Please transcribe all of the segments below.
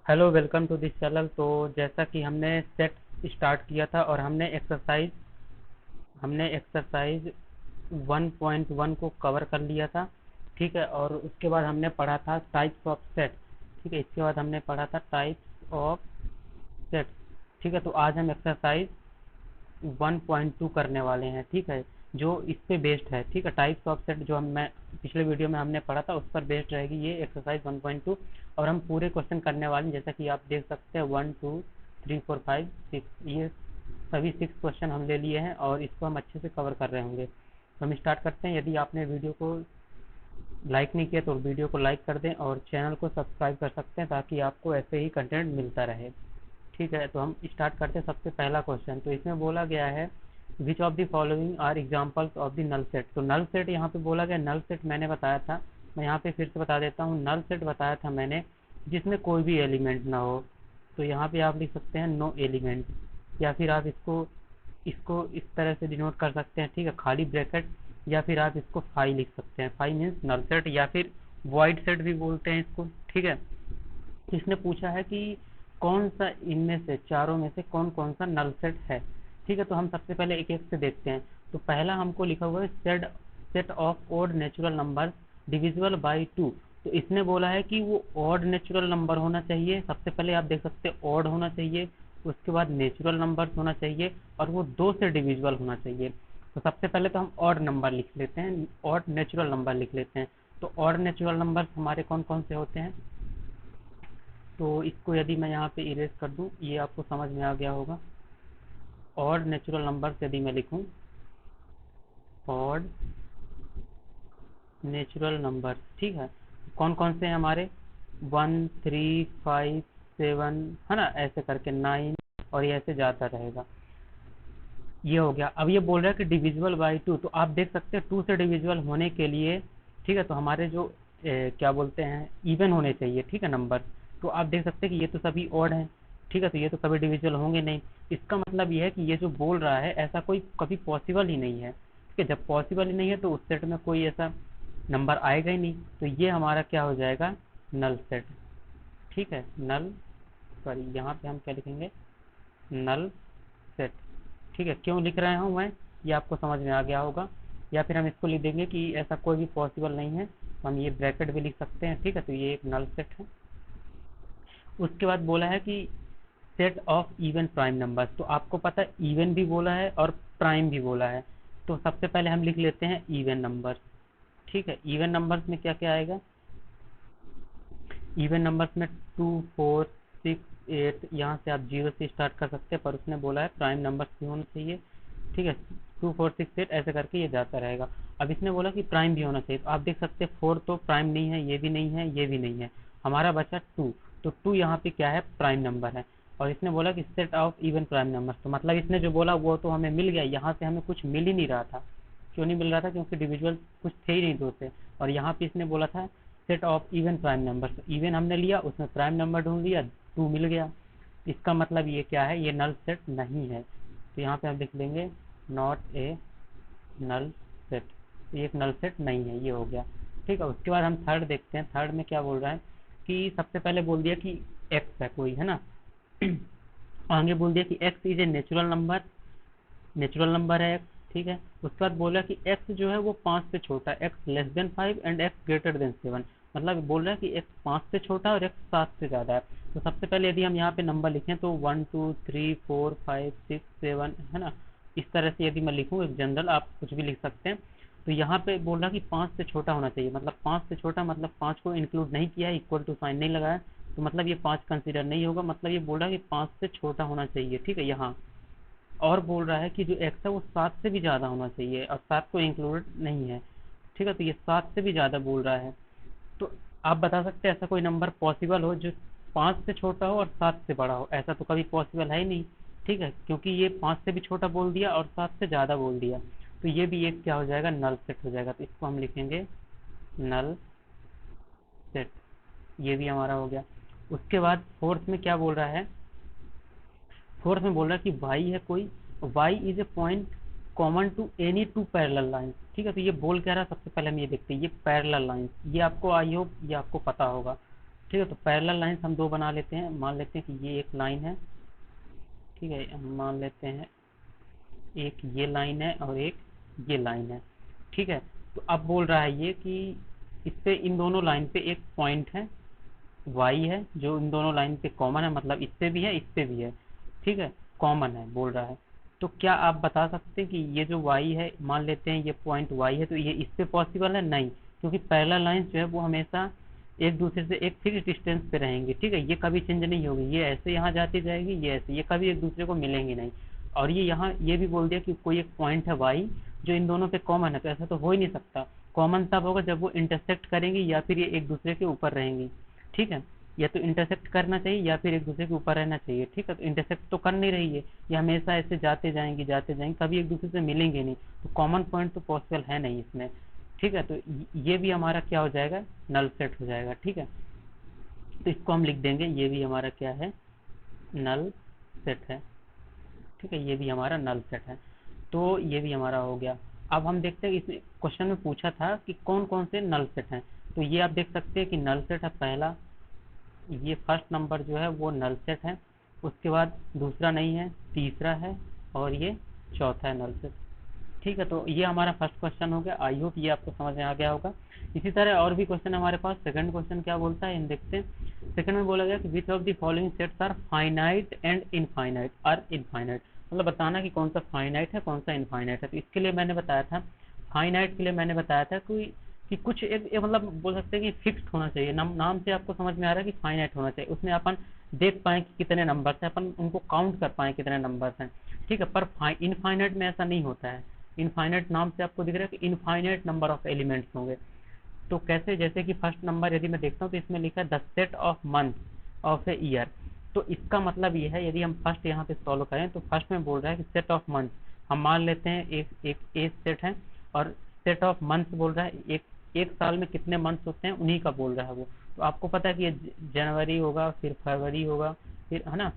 Hello, welcome to this channel. तो जैसा कि हमने सेट स्टार्ट किया था और हमने एक्सरसाइज 1.1 को कवर कर लिया था। ठीक है, और उसके बाद हमने पढ़ा था टाइप्स ऑफ सेट। ठीक है, इसके बाद हमने पढ़ा था टाइप्स ऑफ सेट। ठीक है, तो आज हम एक्सरसाइज 1.2 करने वाले हैं। ठीक है, जो इस पे बेस्ड है। ठीक है, टाइप्स ऑफ सेट जो मैं पिछले वीडियो में हमने पढ़ा था उस पर बेस्ड रहेगी ये एक्सरसाइज 1.2। और हम पूरे क्वेश्चन करने वाले हैं, जैसा कि आप देख सकते हैं 1 2 3 4 5 6, ये सभी 6 क्वेश्चन हम ले लिए हैं और इसको हम अच्छे से कवर कर रहे होंगे। तो हम स्टार्ट करते हैं। यदि आपने वीडियो को लाइक नहीं किया तो वीडियो को लाइक कर दें और चैनल को सब्सक्राइब कर सकते हैं ताकि आपको ऐसे ही कंटेंट मिलता रहे। ठीक है, तो हम स्टार्ट करते हैं। सबसे पहला क्वेश्चन, तो इसमें बोला गया है which of the following are examples of the null set. तो नल सेट यहाँ पे बोला गया। नल सेट मैंने बताया था, मैं यहाँ पे फिर से बता देता हूँ। नल सेट बताया था मैंने जिसमें कोई भी एलिमेंट ना हो। तो यहाँ पे आप लिख सकते हैं नो एलिमेंट, या फिर आप इसको इसको इस तरह से डिनोट कर सकते हैं। ठीक है, खाली ब्रैकेट, या फिर आप इसको फाई लिख सकते हैं। फाई मीन्स नल सेट, या फिर वॉइड सेट भी बोलते हैं इसको। ठीक है, इसने पूछा है कि कौन सा इनमें से चारों में से कौन कौन सा नल सेट है। ठीक है, तो हम सबसे पहले एक एक से देखते हैं। तो पहला हमको लिखा हुआ है set set of odd natural number divisible by 2। तो इसने बोला है कि वो ओड नेचुरल नंबर होना चाहिए। सबसे पहले आप देख सकते हैं ओड होना चाहिए, उसके बाद नेचुरल नंबर होना चाहिए, और वो 2 से डिविजिबल होना चाहिए। तो सबसे पहले तो हम ऑड नंबर लिख लेते हैं, ऑड नेचुरल नंबर लिख लेते हैं। तो ऑड नेचुरल नंबर हमारे कौन कौन से होते हैं। तो इसको यदि मैं यहाँ पे इरेज कर दूं, ये आपको समझ में आ गया होगा। ऑड नेचुरल नंबर यदि मैं लिखूं, ऑड नेचुरल नंबर, ठीक है, कौन कौन से हैं हमारे 1 3 5 7, है ना, ऐसे करके 9, और ये ऐसे जाता रहेगा। ये हो गया। अब ये बोल रहा है कि डिविजिबल बाई 2। तो आप देख सकते हैं 2 से डिविजिबल होने के लिए, ठीक है, तो हमारे जो क्या बोलते हैं, इवन होने चाहिए। ठीक है, नंबर। तो आप देख सकते हैं कि ये तो सभी ऑड हैं। ठीक है, तो ये तो कभी डिविजिबल होंगे नहीं। इसका मतलब ये है कि ये जो बोल रहा है ऐसा कोई कभी पॉसिबल ही नहीं है। ठीक है, जब पॉसिबल ही नहीं है तो उस सेट में कोई ऐसा नंबर आएगा ही नहीं। तो ये हमारा क्या हो जाएगा, नल सेट। ठीक है, नल, सॉरी यहाँ पे हम क्या लिखेंगे, नल सेट। ठीक है, क्यों लिख रहे हूँ मैं, ये आपको समझ में आ गया होगा। या फिर हम इसको लिख देंगे कि ऐसा कोई भी पॉसिबल नहीं है, तो हम ये ब्रैकेट भी लिख सकते हैं। ठीक है, तो ये एक नल सेट है। उसके बाद बोला है कि set of even prime numbers. तो आपको पता है इवन भी बोला है और प्राइम भी बोला है। तो सबसे पहले हम लिख लेते हैं इवन नंबर्स। ठीक है, इवन नंबर्स में क्या क्या आएगा, इवन नंबर्स में 2 4 6 8, यहाँ से आप 0 से स्टार्ट कर सकते हैं, पर उसने बोला है प्राइम नंबर्स भी होना चाहिए। ठीक है, 2 4 6 8 ऐसे करके ये जाता रहेगा। अब इसने बोला कि प्राइम भी होना चाहिए। तो आप देख सकते हैं 4 तो प्राइम नहीं है, ये भी नहीं है, ये भी नहीं है, हमारा बचा 2। तो 2 यहाँ पे क्या है, प्राइम नंबर है। और इसने बोला कि set of even prime number. तो मतलब इसने जो बोला वो तो हमें मिल गया। यहाँ से हमें कुछ मिल ही नहीं रहा था। क्यों नहीं मिल रहा था, क्योंकि डिविजुअल कुछ थे ही नहीं 2 से। और यहाँ पे इसने बोला था set of even prime number. Even हमने लिया, उसमें प्राइम नंबर ढूंढ लिया, 2 मिल गया। इसका मतलब ये क्या है, ये नल सेट नहीं है। तो यहाँ पे हम लिख देंगे नॉट ए नल सेट। ये एक नल सेट नहीं है, ये हो गया। ठीक है, उसके बाद हम थर्ड देखते हैं। थर्ड में क्या बोल रहा है कि सबसे पहले बोल दिया कि एक्स है कोई, है ना। आगे बोल दिया कि x is a natural number, natural number है एक्स। ठीक है, उसके बाद बोला कि एक्स जो है वो 5 से छोटा है, x less than 5 and x greater than 7। मतलब बोल रहा है कि एक्स 5 से छोटा और एक्स 7 से ज़्यादा है। तो सबसे पहले यदि हम यहाँ पे नंबर लिखें तो 1 2 3 4 5 6 7, है ना। इस तरह से यदि मैं लिखूँ एक जनरल, आप कुछ भी लिख सकते हैं। तो यहाँ पे बोल रहा कि 5 से छोटा होना चाहिए। मतलब 5 से छोटा मतलब 5 को इंक्लूड नहीं किया है, इक्वल टू साइन नहीं लगाया, तो मतलब ये 5 कंसिडर नहीं होगा। मतलब ये बोल रहा है कि 5 से छोटा होना चाहिए। ठीक है, यहाँ और बोल रहा है कि जो एक्स है वो 7 से भी ज़्यादा होना चाहिए, और 7 को इंक्लूड नहीं है। ठीक है, तो ये 7 से भी ज़्यादा बोल रहा है। तो आप बता सकते हैं ऐसा कोई नंबर पॉसिबल हो जो 5 से छोटा हो और 7 से बड़ा हो। ऐसा तो कभी पॉसिबल है ही नहीं। ठीक है, क्योंकि ये 5 से भी छोटा बोल दिया और 7 से ज़्यादा बोल दिया। तो ये भी एक क्या हो जाएगा, नल सेट हो जाएगा। तो इसको हम लिखेंगे नल सेट। ये भी हमारा हो गया। उसके बाद फोर्थ में क्या बोल रहा है, फोर्थ में बोल रहा है कि y है कोई, y is a point common to any 2 parallel lines. ठीक है, तो ये बोल क्या रहा है, सबसे पहले हम ये देखते हैं। ये पैरेलल लाइंस, ये आपको आई होप ये आपको पता होगा। ठीक है, तो पैरेलल लाइंस हम दो बना लेते हैं। मान लेते हैं कि ये एक लाइन है, ठीक है, हम मान लेते हैं एक ये लाइन है और एक ये लाइन है, ठीक है। तो अब बोल रहा है ये कि इससे इन दोनों लाइन पे एक पॉइंट है वाई है जो इन दोनों लाइन पे कॉमन है, मतलब इससे भी है इससे भी है, ठीक है, कॉमन है बोल रहा है। तो क्या आप बता सकते हैं कि ये जो वाई है, मान लेते हैं ये पॉइंट वाई है, तो ये इससे पॉसिबल है? नहीं, क्योंकि पैरेलल लाइंस जो है वो हमेशा एक दूसरे से एक फिक्स डिस्टेंस पे रहेंगे, ठीक है, ये कभी चेंज नहीं होगी, ये ऐसे यहाँ जाती जाएगी, ये ऐसे, ये कभी एक दूसरे को मिलेंगी नहीं। और ये यहाँ ये भी बोल दिया कि कोई एक पॉइंट है वाई जो इन दोनों पे कॉमन है, तो ऐसा तो हो ही नहीं सकता। कॉमन तब होगा जब वो इंटरसेक्ट करेंगी या फिर ये एक दूसरे के ऊपर रहेंगी, ठीक है। या तो इंटरसेक्ट करना चाहिए या फिर एक दूसरे के ऊपर रहना चाहिए, ठीक है। तो इंटरसेक्ट तो कर नहीं रही है, ये हमेशा ऐसे जाते जाएंगे, कभी एक दूसरे से मिलेंगे नहीं, तो कॉमन पॉइंट तो पॉसिबल है नहीं इसमें, ठीक है। तो ये भी हमारा क्या हो जाएगा, नल सेट हो जाएगा, ठीक है। तो इसको हम लिख देंगे, ये भी हमारा क्या है, नल सेट है, ठीक है, ये भी हमारा नल सेट है। तो ये भी हमारा हो गया। अब हम देखते हैं, इसमें क्वेश्चन में पूछा था कि कौन कौन से नल सेट हैं, तो ये आप देख सकते हैं कि नल सेट है पहला, ये फर्स्ट नंबर जो है वो नल सेट है, उसके बाद दूसरा नहीं है, तीसरा है, और ये चौथा है नल सेट, ठीक है। तो ये हमारा फर्स्ट क्वेश्चन हो गया। आई होप ये आपको समझ में आ गया होगा। इसी तरह और भी क्वेश्चन हमारे पास। सेकंड क्वेश्चन क्या बोलता है, इन देखते हैं। सेकंड में बोला गया कि which of the following sets are finite and infinite, are infinite, मतलब बताना कि कौन सा फाइनाइट है कौन सा इनफाइनाइट है। तो इसके लिए मैंने बताया था, फाइनाइट के लिए मैंने बताया था कि कुछ एक मतलब बोल सकते हैं कि फिक्स्ड होना चाहिए। नाम से आपको समझ में आ रहा है कि फाइनाइट होना चाहिए, उसमें अपन देख पाए कि कितने नंबर्स हैं, अपन उनको काउंट कर पाए कितने नंबर्स हैं, ठीक है। पर इनफाइनाइट में ऐसा नहीं होता है। इनफाइनाइट नाम से आपको दिख रहा है कि इनफाइनाइट नंबर ऑफ एलिमेंट्स होंगे। तो कैसे, जैसे कि फर्स्ट नंबर यदि मैं देखता हूँ तो इसमें लिखा है the set of month of a year. तो इसका मतलब ये है, यदि हम फर्स्ट यहाँ पे सॉल्व करें तो फर्स्ट में बोल रहा है कि सेट ऑफ मंथ, हम मान लेते हैं एक सेट है, और सेट ऑफ मंथ बोल रहा है एक साल में कितने मंथ्स होते हैं उन्हीं का बोल रहा है वो। तो आपको पता है कि ये जनवरी होगा, फिर फरवरी होगा, फिर है ना,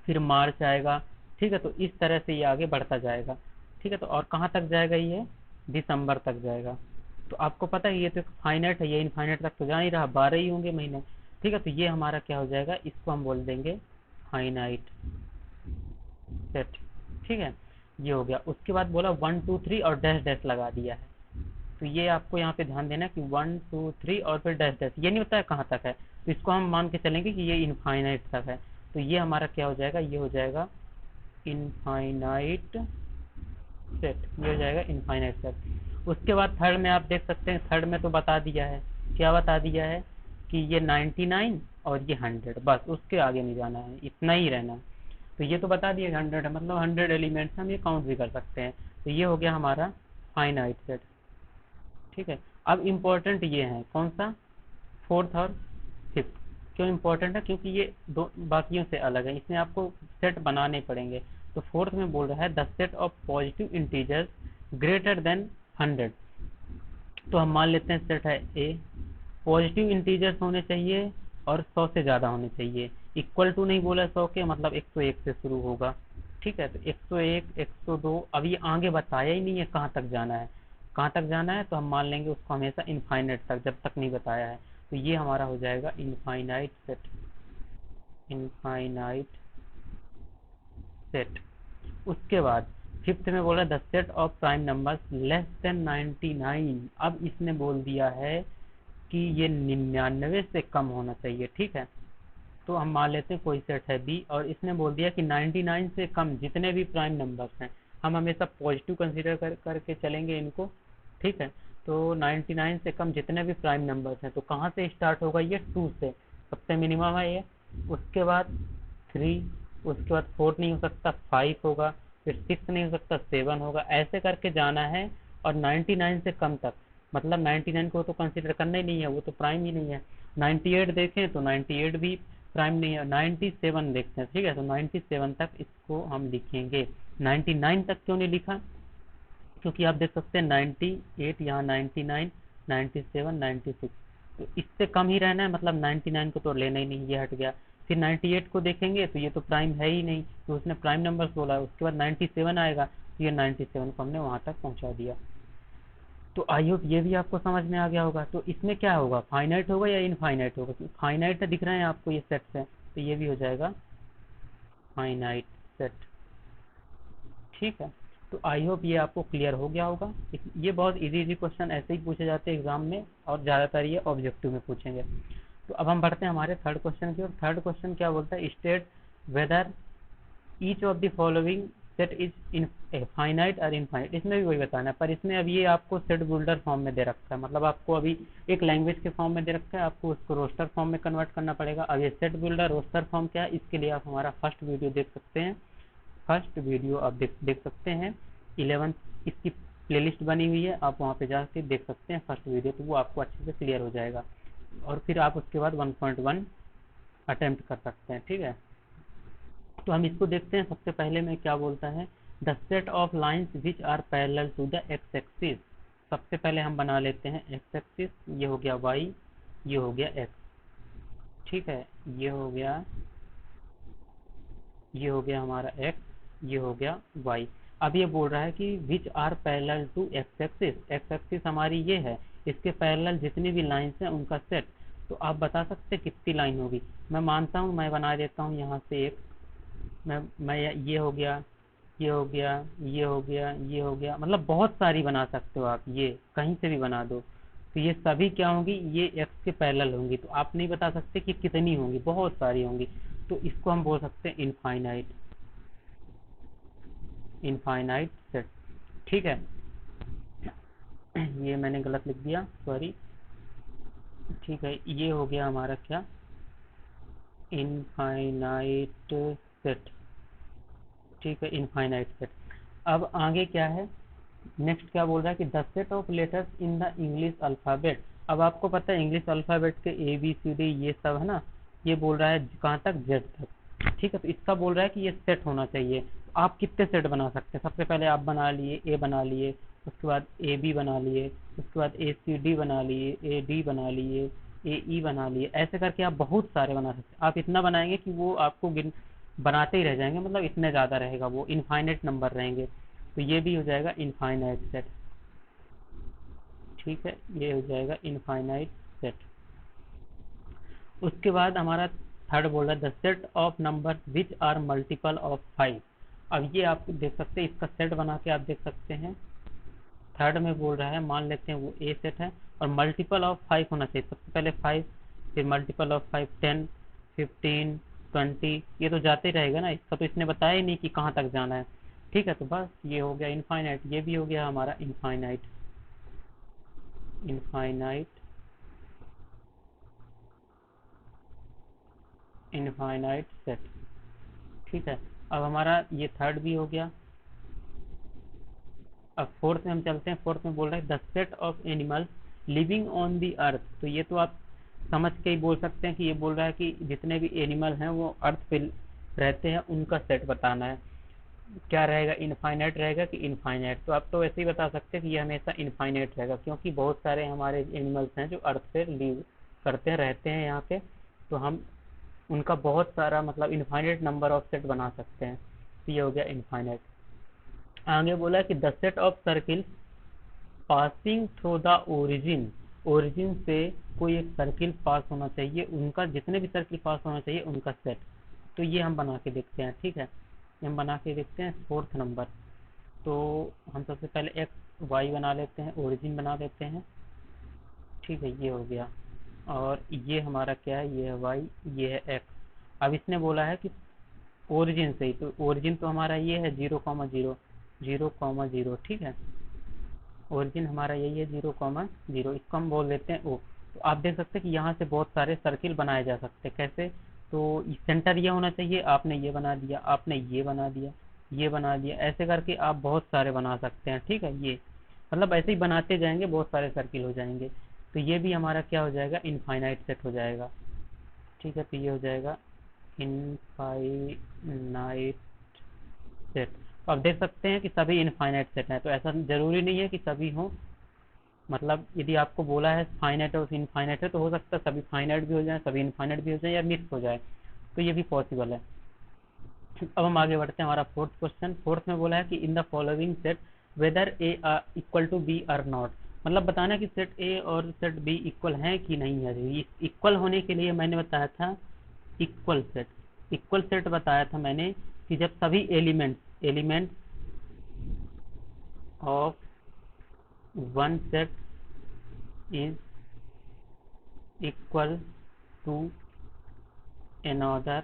फिर मार्च आएगा, ठीक है। तो इस तरह से ये आगे बढ़ता जाएगा, ठीक है। तो और कहाँ तक जाएगा, ये दिसंबर तक जाएगा। तो आपको पता है ये तो फाइनाइट है, ये इनफाइनाइट तक तो जा नहीं रहा, 12 ही होंगे महीने, ठीक है। तो ये हमारा क्या हो जाएगा, इसको हम बोल देंगे फाइनाइट सेट, ठीक है। ये हो गया। उसके बाद बोला 1 2 3 और डैश डैश लगा दिया है। तो ये आपको यहाँ पे ध्यान देना कि 1 2 3 और फिर डैश डैश, ये नहीं बताया कहाँ तक है, तो इसको हम मान के चलेंगे कि ये इनफाइनाइट तक है। तो ये हमारा क्या हो जाएगा, ये हो जाएगा इनफाइनाइट सेट, ये हो जाएगा इनफाइनाइट सेट। उसके बाद थर्ड में आप देख सकते हैं, थर्ड में तो बता दिया है, क्या बता दिया है कि ये 99 और ये 100, बस उसके आगे नहीं जाना है, इतना ही रहना है। तो ये तो बता दिया 100 है, मतलब 100 एलिमेंट्स हम ये काउंट भी कर सकते हैं। तो ये हो गया हमारा फाइनाइट सेट, ठीक है। अब इम्पोर्टेंट ये है कौन सा, फोर्थ और फिफ्थ। क्यों इम्पोर्टेंट है, क्योंकि ये दो बाकियों से अलग है, इसमें आपको सेट बनाने पड़ेंगे। तो फोर्थ में बोल रहा है the set of positive integers greater than 100। तो हम मान लेते हैं सेट है ए, पॉजिटिव इंटीजर्स होने चाहिए और 100 से ज़्यादा होने चाहिए। इक्वल टू नहीं बोला 100 के, मतलब 101 से शुरू होगा, ठीक है। तो 101 102, अब ये आगे बताया ही नहीं है कहाँ तक जाना है, कहाँ तक जाना है, तो हम मान लेंगे उसको हमेशा इनफाइनाइट तक, जब तक नहीं बताया है। तो ये हमारा हो जाएगा इनफाइनाइट सेट, इनफाइनाइट सेट। उसके बाद फिफ्थ में बोला the set of prime numbers less than 99। अब इसने बोल दिया है कि ये 99 से कम होना चाहिए, ठीक है। तो हम मान लेते हैं कोई सेट है बी, और इसने बोल दिया कि 99 से कम जितने भी प्राइम नंबर्स हैं हम हमेशा पॉजिटिव कंसीडर करके चलेंगे इनको, ठीक है। तो 99 से कम जितने भी प्राइम नंबर्स हैं, तो कहाँ से स्टार्ट होगा, ये 2 से, सबसे मिनिमम है ये। उसके बाद 3, उसके बाद 4 नहीं हो सकता, 5 होगा, फिर 6 नहीं हो सकता, 7 होगा, ऐसे करके जाना है। और 99 से कम तक, मतलब 99 को तो कंसीडर करना ही नहीं है, वो तो प्राइम ही नहीं है। 98 देखें तो 98 भी प्राइम नहीं है। 97 देखते हैं, ठीक है। तो 97 तक इसको हम लिखेंगे। 99 तक क्यों नहीं लिखा, क्योंकि आप देख सकते हैं 98 यहाँ, 99 97 96, तो इससे कम ही रहना है, मतलब 99 को तो लेना ही नहीं, ये हट गया। फिर 98 को देखेंगे तो ये तो प्राइम है ही नहीं, तो उसने प्राइम नंबर्स बोला है। उसके बाद 97 आएगा, तो ये 97 को हमने वहाँ तक पहुँचा दिया। तो आई होप ये भी आपको समझ में आ गया होगा। तो इसमें क्या होगा, फाइनाइट होगा या इनफाइनाइट होगा? फाइनाइट दिख रहे हैं आपको ये सेट से, तो ये भी हो जाएगा फाइनाइट सेट। ठीक है, तो आई होप ये आपको क्लियर हो गया होगा। ये बहुत इजी इजी क्वेश्चन ऐसे ही पूछे जाते हैं एग्जाम में, और ज़्यादातर ये ऑब्जेक्टिव में पूछेंगे। तो अब हम बढ़ते हैं हमारे थर्ड क्वेश्चन की ओर। थर्ड क्वेश्चन क्या बोलता है, state whether each of the following set is in finite और इनफाइनाइट। इसमें भी वही बताना है, पर इसमें अब ये आपको सेट बिल्डर फॉर्म में दे रखा है, मतलब आपको अभी एक लैंग्वेज के फॉर्म में दे रखा है, आपको उसको रोस्टर फॉर्म में कन्वर्ट करना पड़ेगा। अब ये सेट बिल्डर रोस्टर फॉर्म क्या है, इसके लिए आप हमारा फर्स्ट वीडियो देख सकते हैं। फर्स्ट वीडियो आप देख सकते हैं, 11 इसकी प्लेलिस्ट बनी हुई है, आप वहाँ पे जाके देख सकते हैं फर्स्ट वीडियो, तो वो आपको अच्छे से क्लियर हो जाएगा। और फिर आप उसके बाद 1.1 अटेम्प्ट कर सकते हैं। ठीक है, तो हम इसको देखते हैं। सबसे पहले में क्या बोलता है, the set of lines which are parallel to the x axis. सबसे पहले हम बना लेते हैं एक्स एक्सिस, ये हो गया वाई, ये हो गया एक्स। ठीक है, ये हो गया, ये हो गया हमारा एक्स, ये हो गया वाई। अब ये बोल रहा है कि which are parallel to x axis. X axis हमारी ये है, इसके पैरेलल जितनी भी लाइन्स हैं उनका सेट। तो आप बता सकते हैं कितनी लाइन होगी। मैं मानता हूँ, मैं बना देता हूँ यहाँ से एक, मैं ये हो गया, ये हो गया, ये हो गया, ये हो गया, मतलब बहुत सारी बना सकते हो आप, ये कहीं से भी बना दो। तो ये सभी क्या होंगी, ये एक्स के पैरेलल होंगी। तो आप नहीं बता सकते कि कितनी होंगी, बहुत सारी होंगी। तो इसको हम बोल सकते हैं इनफाइनाइट, इनफाइनाइट सेट। ठीक है, ये मैंने गलत लिख दिया, सॉरी। ठीक है, ये हो गया हमारा क्या, इनफाइनाइट सेट। ठीक है, इनफाइनाइट सेट। अब आगे क्या है, नेक्स्ट क्या बोल रहा है कि the set of letters in the English alphabet. अब आपको पता है इंग्लिश अल्फ़ाबेट के ए बी सी डी ये सब है ना, ये बोल रहा है कहाँ तक, जेड तक। ठीक है, तो इसका बोल रहा है कि ये सेट होना चाहिए। तो आप कितने सेट बना सकते हैं, सबसे पहले आप बना लिए, ए बना लिए, उसके बाद ए बी बना लिए, उसके बाद ए सी डी बना लिए, ए डी बना लिए, ए ई बना लिए, ऐसे करके आप बहुत सारे बना सकते हैं। आप इतना बनाएंगे कि वो आपको बनाते ही रह जाएंगे, मतलब इतने ज़्यादा रहेगा, वो इनफाइनाइट नंबर रहेंगे। तो ये भी हो जाएगा इनफाइनाइट सेट। ठीक है, ये हो जाएगा इनफाइनाइट सेट। उसके बाद हमारा थर्ड बोल रहा है the set of number which are multiple of 5। अब ये आप देख सकते हैं, इसका सेट बना के आप देख सकते हैं। थर्ड में बोल रहा है, मान लेते हैं वो ए सेट है और मल्टीपल ऑफ 5 होना चाहिए। सबसे पहले 5, फिर मल्टीपल ऑफ 5 10, 15, 20, ये तो जाते ही रहेगा ना, इसका तो इसने बताया ही नहीं कि कहाँ तक जाना है। ठीक है, तो बस ये हो गया इनफाइनाइट, ये भी हो गया हमारा इनफाइनाइट, इनफाइनाइट, इनफाइनाइट सेट। ठीक है, अब हमारा ये थर्ड भी हो गया। अब फोर्थ में हम चलते हैं। फोर्थ में बोल रहा है the set of animals living on the earth. तो ये तो आप समझ के ही बोल सकते हैं कि ये बोल रहा है कि जितने भी एनिमल हैं वो अर्थ पे रहते हैं, उनका सेट बताना है। क्या रहेगा, इनफाइनाइट रहेगा कि इनफाइनाइट? तो आप तो ऐसे ही बता सकते हैं कि ये हमेशा इनफाइनाइट रहेगा, क्योंकि बहुत सारे हमारे एनिमल्स हैं जो अर्थ पे लिव करते हैं, रहते हैं यहाँ पे। तो हम उनका बहुत सारा मतलब इनफाइनाइट नंबर ऑफ सेट बना सकते हैं। तो ये हो गया इनफाइनाइट। आगे बोला कि the set of circle passing through the origin. Origin से कोई एक सर्किल पास होना चाहिए, उनका जितने भी सर्किल पास होना चाहिए उनका सेट। तो ये हम बना के देखते हैं। ठीक है, ये हम बना के देखते हैं फोर्थ नंबर। तो हम सबसे पहले एक्स वाई बना लेते हैं, ओरिजिन बना लेते हैं। ठीक है, ये हो गया। और ये हमारा क्या है, ये है वाई, ये है एक्स। अब इसने बोला है कि ओरिजिन से ही, तो ओरिजिन तो हमारा ये है 0,0, 0,0। ठीक है, ओरिजिन हमारा यही है 0,0, इसको हम बोल देते हैं ओ। तो आप देख सकते हैं कि यहाँ से बहुत सारे सर्किल बनाए जा सकते हैं। कैसे, तो सेंटर ये होना चाहिए, आपने ये बना दिया, आपने ये बना दिया, ये बना दिया, ऐसे करके आप बहुत सारे बना सकते हैं। ठीक है, ये मतलब ऐसे ही बनाते जाएंगे, बहुत सारे सर्किल हो जाएंगे। तो ये भी हमारा क्या हो जाएगा, इनफाइनाइट सेट हो जाएगा। ठीक है, तो ये हो जाएगा इनफाइनाइट सेट। तो आप देख सकते हैं कि सभी इनफाइनाइट सेट हैं, तो ऐसा जरूरी नहीं है कि सभी हों। मतलब यदि आपको बोला है फाइनाइट और इनफाइनाइट है, तो हो सकता है सभी फाइनाइट भी हो जाए, सभी इनफाइनाइट भी हो जाए, या मिक्स हो जाए। तो ये भी पॉसिबल है। अब हम आगे बढ़ते हैं, हमारा फोर्थ क्वेश्चन। फोर्थ में बोला है कि in the following set whether A equal to B are not. मतलब बताना कि सेट ए और सेट बी इक्वल हैं कि नहीं है। इक्वल होने के लिए मैंने बताया था इक्वल सेट बताया था मैंने कि जब सभी elements of one set is equal to another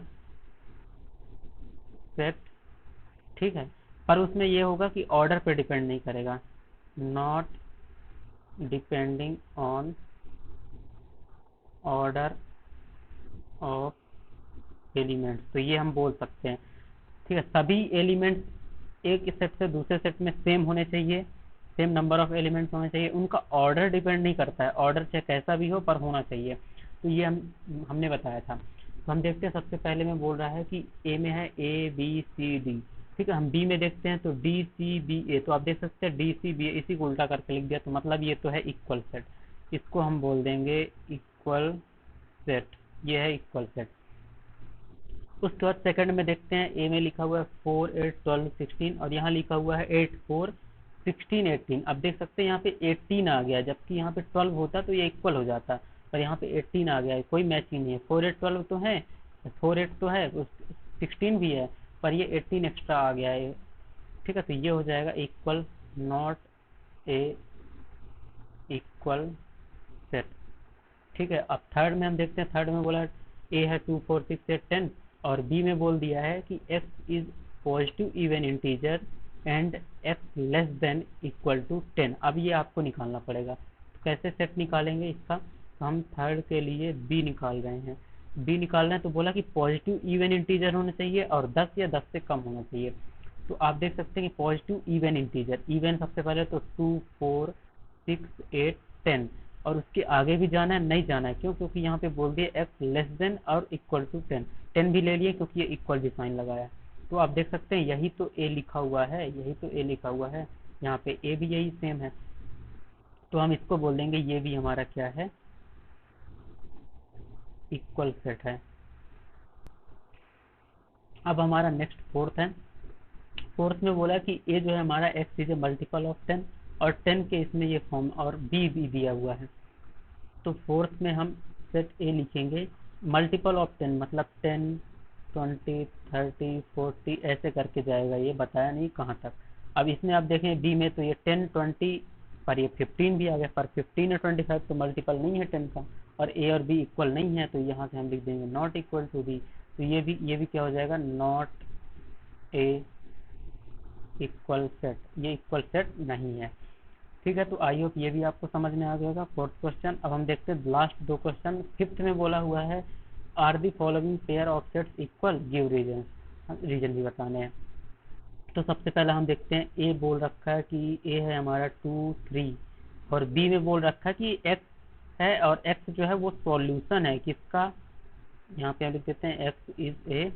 set, ठीक है। पर उसमें ये होगा कि ऑर्डर पे डिपेंड नहीं करेगा, not depending on order of elements. तो ये हम बोल सकते हैं, ठीक है। सभी एलिमेंट्स एक सेट से दूसरे सेट में सेम होने चाहिए, सेम नंबर ऑफ एलिमेंट्स होने चाहिए, उनका ऑर्डर डिपेंड नहीं करता है, ऑर्डर चाहे कैसा भी हो पर होना चाहिए। तो ये हमने बताया था। तो हम देखते हैं, सबसे पहले में बोल रहा है कि ए में है ए बी सी डी, ठीक है। हम बी में देखते हैं तो डी सी बी ए, तो आप देख सकते हैं डी सी बी ए, इसी को उल्टा करके लिख दिया, तो मतलब ये तो है इक्वल सेट, इसको हम बोल देंगे इक्वल सेट, ये है इक्वल सेट। उसके बाद सेकंड में देखते हैं, ए में लिखा हुआ है 4 8 12 16 और यहाँ लिखा हुआ है 8 4 16 18। अब देख सकते हैं यहाँ पे 18 आ गया, जबकि यहाँ पे 12 होता तो ये इक्वल हो जाता, पर यहाँ पे 18 आ गया है, कोई मैच ही नहीं है। 4 8 12 तो है, 4 8 तो है, 16 भी है, पर ये 18 एक्स्ट्रा आ गया है, ठीक है। तो ये हो जाएगा equal, not a equal set, ठीक है। अब थर्ड में हम देखते हैं, थर्ड में बोला ए है 2 4 6 8 10 और बी में बोल दिया है कि x is positive even integer and x less than equal to 10। अब ये आपको निकालना पड़ेगा, तो कैसे सेट निकालेंगे इसका, तो हम थर्ड के लिए बी निकाल रहे हैं। बी निकाल रहे हैं तो बोला कि पॉजिटिव इवन इंटीजर होने चाहिए और 10 या 10 से कम होना चाहिए। तो आप देख सकते हैं कि पॉजिटिव इवन इंटीजर, इवन सबसे पहले तो 2 4 6 8 10, और उसके आगे भी जाना है, नहीं जाना है, क्यों, क्योंकि यहाँ पे बोल दिए x लेस देन और इक्वल टू 10, 10 भी ले लिए क्योंकि ये इक्वल भी साइन लगाया। तो आप देख सकते हैं यही तो a लिखा हुआ है, यही तो a लिखा हुआ है, यहाँ पे a भी यही सेम है, तो हम इसको बोल देंगे ये भी हमारा क्या है, इक्वल सेट है। अब हमारा नेक्स्ट फोर्थ है। फोर्थ में बोला कि a जो है हमारा x is a multiple of 10 और 10 के इसमें ये फॉर्म और b भी दिया हुआ है। तो फोर्थ में हम सेट ए लिखेंगे मल्टीपल ऑफ 10, मतलब 10 20 30 40 ऐसे करके जाएगा, ये बताया नहीं कहाँ तक। अब इसमें आप देखें बी में तो ये 10 20 पर ये 15 भी आ गया, पर 15 और 25 तो मल्टीपल नहीं है 10 का, और ए और बी इक्वल नहीं है, तो यहाँ से हम लिख देंगे नॉट इक्वल टू बी। तो ये भी क्या हो जाएगा, नॉट ए इक्वल सेट, ये इक्वल सेट नहीं है, ठीक है। तो आई होप ये भी आपको समझ में आ गया होगा फोर्थ क्वेश्चन। अब हम देखते हैं लास्ट दो क्वेश्चन। फिफ्थ में बोला हुआ है are the following pair of sets equal, give reason, reason भी बताने हैं। तो सबसे पहले हम देखते हैं, ए बोल रखा है कि ए है हमारा 2 3 और बी में बोल रखा है कि एक्स है, और एक्स जो है वो सॉल्यूशन है किसका, यहाँ पे हम लिख देते हैं x is a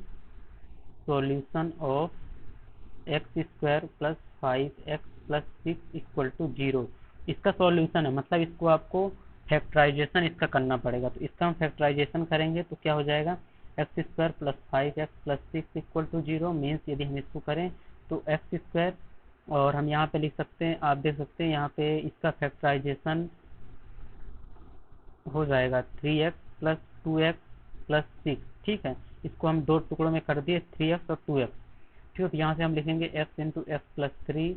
solution of x square plus 5x plus 6 equal to 0। इसका सॉल्यूशन है, मतलब इसको आपको फैक्टराइजेशन इसका करना पड़ेगा। तो इसका हम फैक्टराइजेशन करेंगे तो क्या हो जाएगा, x square plus 5x plus 6 equal to 0 means यदि हम इसको करें तो एक्स स्क्वायर, और हम यहाँ पे लिख सकते हैं, आप देख सकते हैं यहाँ पे इसका फैक्टराइजेशन हो जाएगा 3x प्लस 2x प्लस 6, ठीक है। इसको हम दो टुकड़ों में कर दिए, 3x और 2x, ठीक है। तो यहाँ से हम लिखेंगे x into x plus 3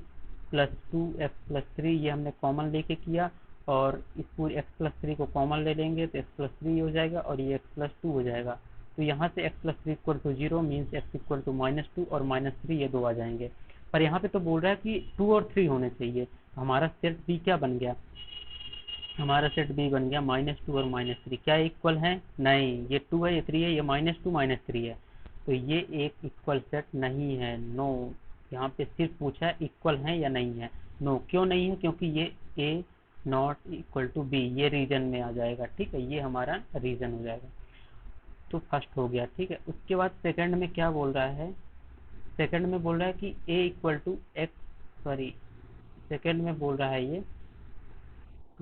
plus 2x plus 3, ये हमने कॉमन लेके किया, और इस पूरी x प्लस 3 को कॉमन ले लेंगे तो x प्लस 3 हो जाएगा और ये x प्लस 2 हो जाएगा। तो यहाँ से x plus 3 equal to 0 means x equal to -2 और -3 ये दो आ जाएंगे। पर यहाँ पे तो बोल रहा है कि 2 और 3 होने चाहिए, तो हमारा सेट बी क्या बन गया, हमारा सेट बी बन गया -2 और -3, क्या इक्वल है, नहीं, ये 2 है ये 3 है, ये -2 -3 है, तो ये एक इक्वल सेट नहीं है, नो। यहाँ पे सिर्फ पूछा है इक्वल है या नहीं है, नो। क्यों नहीं है, क्योंकि ये ए नॉट इक्वल टू बी, ये रीजन में आ जाएगा, ठीक है, ये हमारा रीजन हो जाएगा। तो फर्स्ट हो गया, ठीक है। उसके बाद सेकंड में क्या बोल रहा है, सेकंड में बोल रहा है कि A equal to X, sorry second में बोल रहा है ये,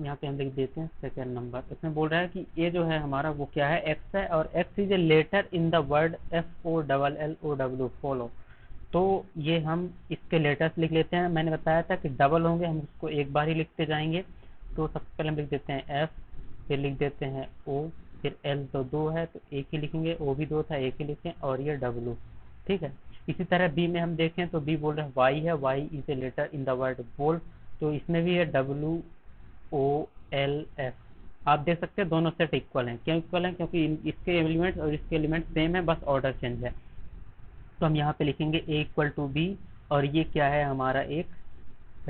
यहाँ पे हम लिख देते हैं सेकंड नंबर। इसमें बोल रहा है कि ये जो है हमारा वो क्या है, एक्स है, और x is a letter in the word FOLLOW, follow. तो ये हम इसके लेटर्स लिख लेते हैं, मैंने बताया था कि डबल होंगे हम उसको एक बार ही लिखते जाएंगे। तो सबसे पहले हम लिख देते हैं एफ, फिर लिख देते हैं ओ, फिर एल तो 2 है तो एक ही लिखेंगे, ओ भी 2 था एक ही लिखें, और ये डब्लू। ठीक है। इसी तरह बी में हम देखें तो बी बोल रहे हैं वाई है, y is a letter in the word volt, तो इसमें भी है डब्लू ओ एल एफ। आप देख सकते हैं दोनों सेट इक्वल हैं। क्यों इक्वल हैं? क्योंकि इसके एलिमेंट्स और इसके एलिमेंट्स सेम है, बस ऑर्डर चेंज है। तो हम यहाँ पे लिखेंगे ए इक्वल टू बी, और ये क्या है हमारा एक,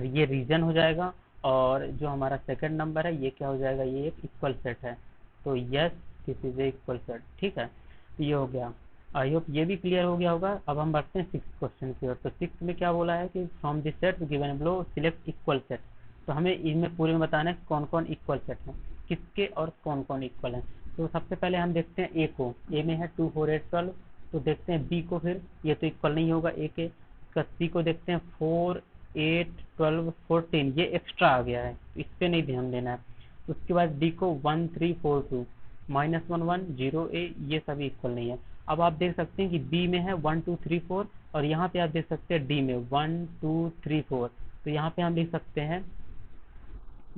ये रीजन हो जाएगा, और जो हमारा सेकंड नंबर है ये क्या हो जाएगा, ये एक इक्वल सेट है। तो yes, this is a equal set. ठीक है, तो ये हो गया। आई होप ये भी क्लियर हो गया होगा। अब हम बढ़ते हैं सिक्स क्वेश्चन की ओर। तो सिक्स में क्या बोला है कि from this set given below select equal set. तो हमें इनमें पूरे में बताना है कौन कौन इक्वल सेट है, किसके और कौन कौन इक्वल है। तो सबसे पहले हम देखते हैं ए को। ए में है 2 4 8 12। तो देखते हैं बी को, फिर ये तो इक्वल नहीं होगा ए के। इसका सी को देखते हैं 4 8 12 14, ये एक्स्ट्रा आ गया है, इस पे नहीं ध्यान देना है। उसके बाद डी को 1 3 4 2, -1 1 0 ए, ये सभी इक्वल नहीं है। अब आप देख सकते हैं कि बी में है 1 2 3 4, और यहाँ पे आप देख सकते हैं डी में 1 2 3 4। तो यहाँ पे हम लिख सकते हैं,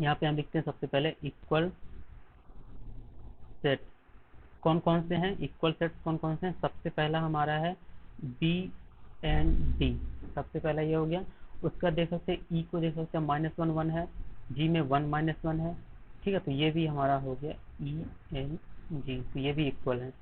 यहाँ पे हम लिखते हैं सबसे पहले इक्वल सेट कौन कौन से हैं, इक्वल सेट्स कौन कौन से हैं। सबसे पहला हमारा है बी एंड डी, सबसे पहला ये हो गया। उसका देख सकते हैं ई को देख सकते हैं -1 1 है, जी में 1 -1 है। ठीक है, तो ये भी हमारा हो गया ई एन जी, तो ये भी इक्वल है।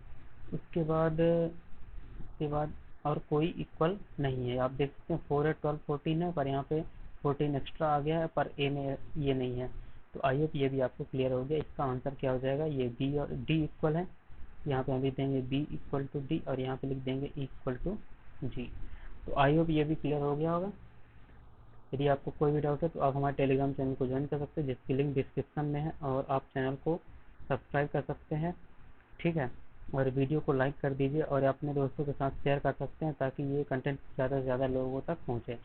उसके बाद और कोई इक्वल नहीं है। आप देख सकते हैं 4 8 12 14 है, पर यहाँ पे 14 एक्स्ट्रा आ गया है, पर ए में ये नहीं है। तो आई होप ये भी आपको क्लियर हो गया। इसका आंसर क्या हो जाएगा, ये बी और डी इक्वल है। यहाँ पे हम लिख देंगे बी इक्वल टू डी, और यहाँ पे लिख देंगे ई इक्वल टू जी। तो आई होप ये भी क्लियर हो गया होगा। यदि आपको कोई भी डाउट है तो आप हमारे टेलीग्राम चैनल को ज्वाइन कर सकते हैं, जिसकी लिंक डिस्क्रिप्शन में है, और आप चैनल को सब्सक्राइब कर सकते हैं। ठीक है, और वीडियो को लाइक कर दीजिए, और अपने दोस्तों के साथ शेयर कर सकते हैं, ताकि ये कंटेंट ज़्यादा से ज़्यादा लोगों तक पहुँचे।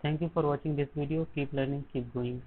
Thank you for watching this video. Keep learning, keep going.